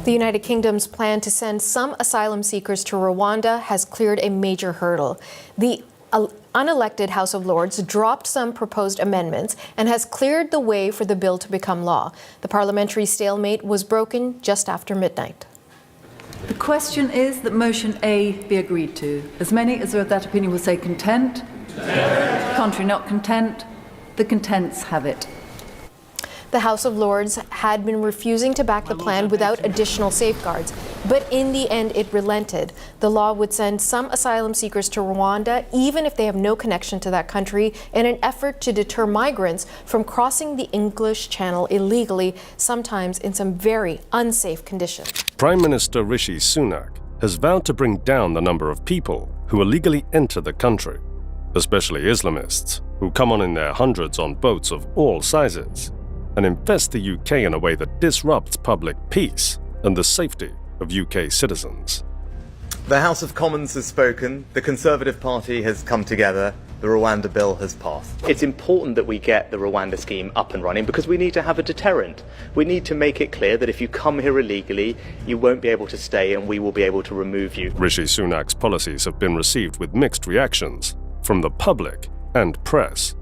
The United Kingdom's plan to send some asylum seekers to Rwanda has cleared a major hurdle. The unelected House of Lords dropped some proposed amendments and has cleared the way for the bill to become law. The parliamentary stalemate was broken just after midnight. The question is that motion A be agreed to. As many as are of that opinion will say content. Contrary, not content. The contents have it. The House of Lords had been refusing to back the plan without additional safeguards, but in the end it relented. The law would send some asylum seekers to Rwanda, even if they have no connection to that country, in an effort to deter migrants from crossing the English Channel illegally, sometimes in some very unsafe conditions. Prime Minister Rishi Sunak has vowed to bring down the number of people who illegally enter the country, especially Islamists, who come on in their hundreds on boats of all sizes, and infest the UK in a way that disrupts public peace and the safety of UK citizens. The House of Commons has spoken, the Conservative Party has come together, the Rwanda bill has passed. It's important that we get the Rwanda scheme up and running because we need to have a deterrent. We need to make it clear that if you come here illegally, you won't be able to stay and we will be able to remove you. Rishi Sunak's policies have been received with mixed reactions from the public and press,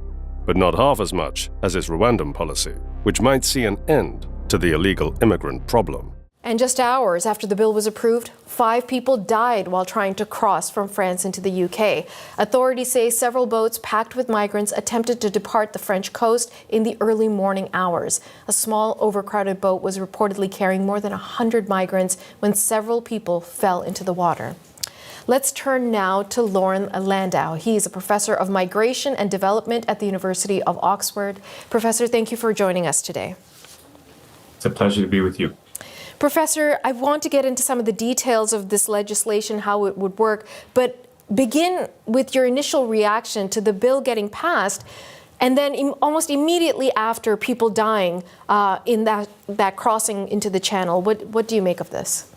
but not half as much as his Rwandan policy, which might see an end to the illegal immigrant problem. And just hours after the bill was approved, 5 people died while trying to cross from France into the UK. Authorities say several boats packed with migrants attempted to depart the French coast in the early morning hours. A small, overcrowded boat was reportedly carrying more than 100 migrants when several people fell into the water. Let's turn now to Lauren Landau. He is a professor of migration and development at the University of Oxford. Professor, thank you for joining us today. It's a pleasure to be with you. Professor, I want to get into some of the details of this legislation, how it would work, but begin with your initial reaction to the bill getting passed and then almost immediately after people dying in that crossing into the channel. What do you make of this?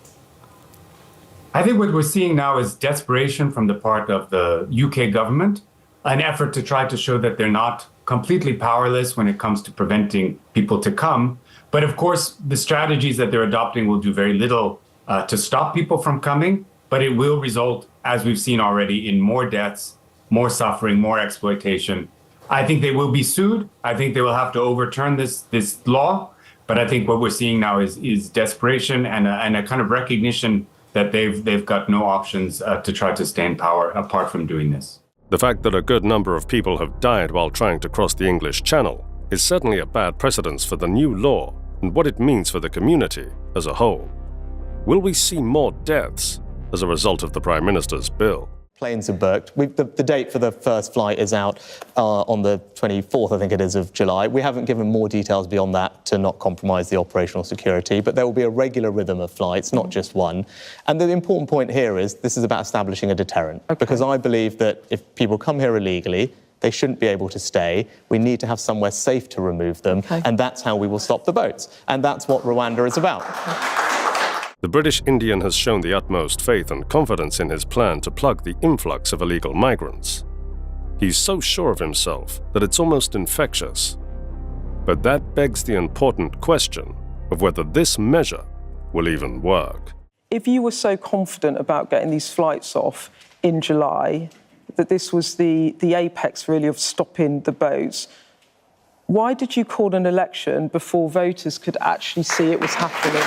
I think what we're seeing now is desperation from the part of the UK government, an effort to try to show that they're not completely powerless when it comes to preventing people to come. But of course, the strategies that they're adopting will do very little to stop people from coming, but it will result, as we've seen already, in more deaths, more suffering, more exploitation. I think they will be sued. I think they will have to overturn this law. But I think what we're seeing now is desperation and a kind of recognition that they've got no options to try to stay in power apart from doing this. The fact that a good number of people have died while trying to cross the English Channel is certainly a bad precedent for the new law and what it means for the community as a whole. Will we see more deaths as a result of the Prime Minister's bill? Planes are booked. The date for the first flight is out on the 24th, I think it is, of July. We haven't given more details beyond that to not compromise the operational security, but there will be a regular rhythm of flights, not just one. And the important point here is this is about establishing a deterrent, because I believe that if people come here illegally, they shouldn't be able to stay. We need to have somewhere safe to remove them, and that's how we will stop the boats. And that's what Rwanda is about. The British Indian has shown the utmost faith and confidence in his plan to plug the influx of illegal migrants. He's so sure of himself that it's almost infectious. But that begs the important question of whether this measure will even work. If you were so confident about getting these flights off in July, that this was the apex really of stopping the boats, why did you call an election before voters could actually see it was happening?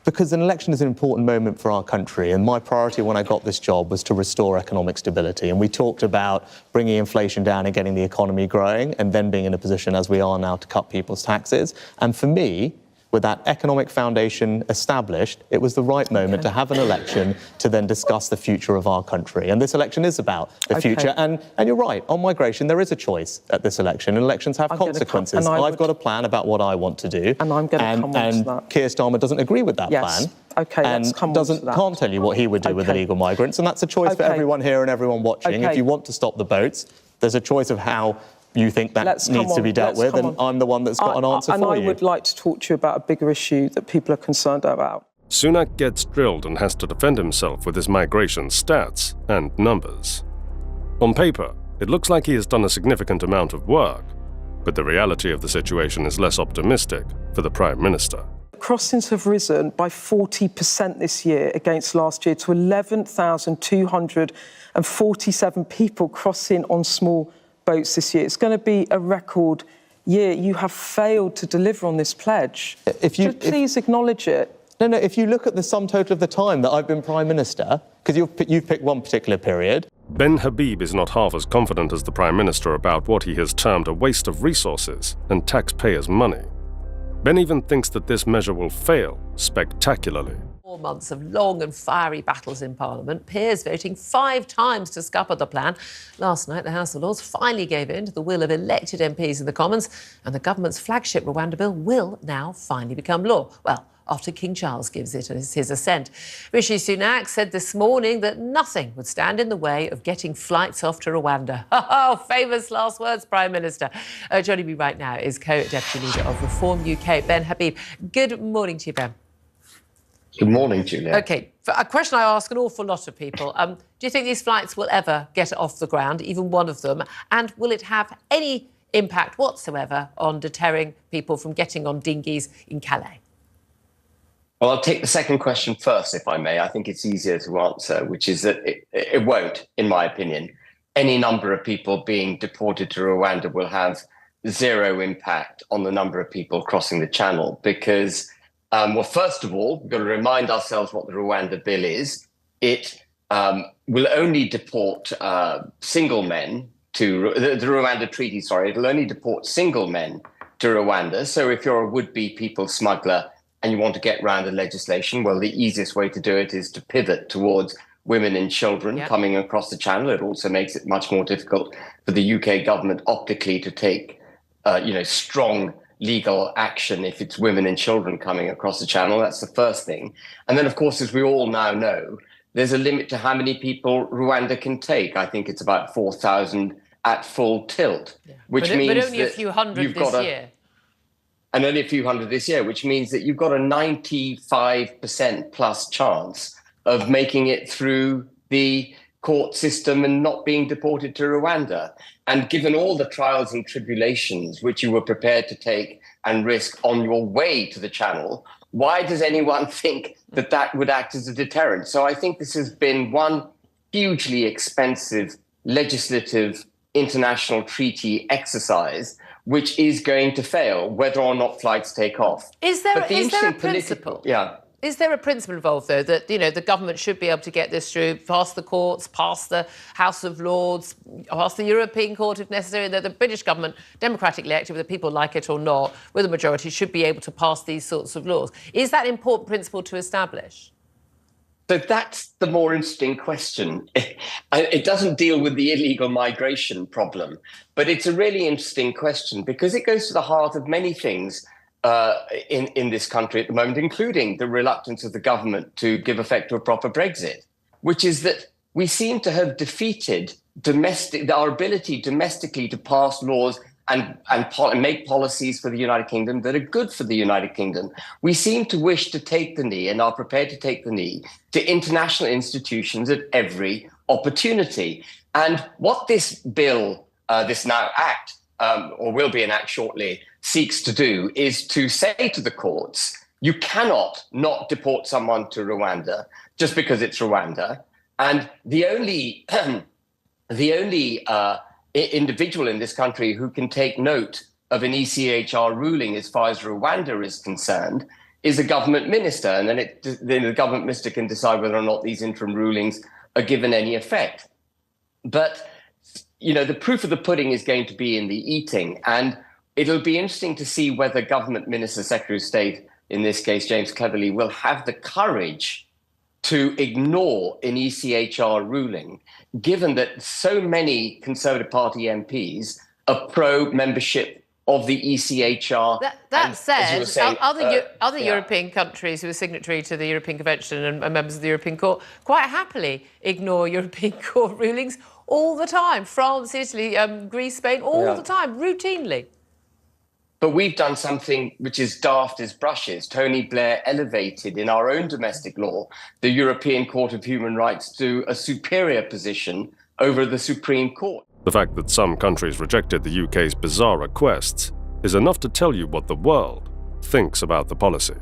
Because an election is an important moment for our country, and my priority when I got this job was to restore economic stability. And we talked about bringing inflation down and getting the economy growing, and then being in a position, as we are now, to cut people's taxes. And for me, with that economic foundation established, it was the right moment to have an election to then discuss the future of our country. And this election is about the future. And you're right, on migration, there is a choice at this election, and elections have consequences. I've got a plan about what I want to do. And I'm going to come on to that. And Keir Starmer doesn't agree with that plan. Okay, and can't tell you what he would do with illegal migrants. And that's a choice for everyone here and everyone watching. If you want to stop the boats, there's a choice of how you think that needs to be dealt with, and I'm the one that's got an answer for you. And I would like to talk to you about a bigger issue that people are concerned about. Sunak gets drilled and has to defend himself with his migration stats and numbers. On paper, it looks like he has done a significant amount of work, But the reality of the situation is less optimistic for the Prime Minister. Crossings have risen by 40% this year against last year to 11,247 people crossing on small boats this year. It's going to be a record year. You have failed to deliver on this pledge. Please acknowledge it. No, if you look at the sum total of the time that I've been Prime Minister, because you've picked one particular period. Ben Habib is not half as confident as the Prime Minister about what he has termed a waste of resources and taxpayers' money. Ben even thinks that this measure will fail spectacularly. 4 months of long and fiery battles in Parliament, peers voting 5 times to scupper the plan. Last night, the House of Lords finally gave in to the will of elected MPs in the Commons, and the government's flagship Rwanda bill will now finally become law. Well, after King Charles gives it his assent. Rishi Sunak said this morning that nothing would stand in the way of getting flights off to Rwanda. Oh, famous last words, Prime Minister. Joining me right now is co-deputy leader of Reform UK, Ben Habib. Good morning to you, Ben. Good morning, Julia. OK, a question I ask an awful lot of people. Do you think these flights will ever get off the ground, even one of them? And will it have any impact whatsoever on deterring people from getting on dinghies in Calais? Well, I'll take the second question first, if I may. I think it's easier to answer, which is that it won't, in my opinion. Any number of people being deported to Rwanda will have zero impact on the number of people crossing the channel because, well, first of all, we've got to remind ourselves what the Rwanda bill is. It will only deport single men to the Rwanda Treaty, it'll only deport single men to Rwanda. So if you're a would-be people smuggler and you want to get around the legislation, well, the easiest way to do it is to pivot towards women and children coming across the channel. It also makes it much more difficult for the UK government optically to take, strong legal action if it's women and children coming across the channel. That's the first thing. And then, of course, as we all now know, there's a limit to how many people Rwanda can take. I think it's about 4,000 at full tilt, which means but only a few hundred this year. And only a few hundred this year, which means that you've got a 95% plus chance of making it through the court system and not being deported to Rwanda. And given all the trials and tribulations which you were prepared to take and risk on your way to the channel, why does anyone think that that would act as a deterrent? So I think this has been one hugely expensive legislative international treaty exercise which is going to fail, whether or not flights take off. Is there a principle? Is there a principle involved, though, that, the government should be able to get this through, past the courts, past the House of Lords, past the European Court if necessary, that the British government, democratically elected, whether people like it or not, with a majority, should be able to pass these sorts of laws? Is that an important principle to establish? So that's the more interesting question. It doesn't deal with the illegal migration problem, but it's a really interesting question because it goes to the heart of many things in this country at the moment, including the reluctance of the government to give effect to a proper Brexit, which is that we seem to have defeated our ability domestically to pass laws and make policies for the United Kingdom that are good for the United Kingdom. We seem to wish to take the knee and are prepared to take the knee to international institutions at every opportunity. And what this bill, this now act, or will be an act shortly, seeks to do is to say to the courts, you cannot not deport someone to Rwanda just because it's Rwanda. And the only individual in this country who can take note of an ECHR ruling as far as Rwanda is concerned is a government minister. And then the government minister can decide whether or not these interim rulings are given any effect. But, the proof of the pudding is going to be in the eating. And it'll be interesting to see whether government minister, Secretary of State, in this case, James Cleverly, will have the courage to ignore an ECHR ruling, given that so many Conservative Party MPs are pro-membership of the ECHR. That said, other European countries who are signatory to the European Convention and members of the European Court quite happily ignore European Court rulings all the time. France, Italy, Greece, Spain, all the time, routinely. But we've done something which is daft as brushes. Tony Blair elevated in our own domestic law the European Court of Human Rights to a superior position over the Supreme Court. The fact that some countries rejected the UK's bizarre requests is enough to tell you what the world thinks about the policy.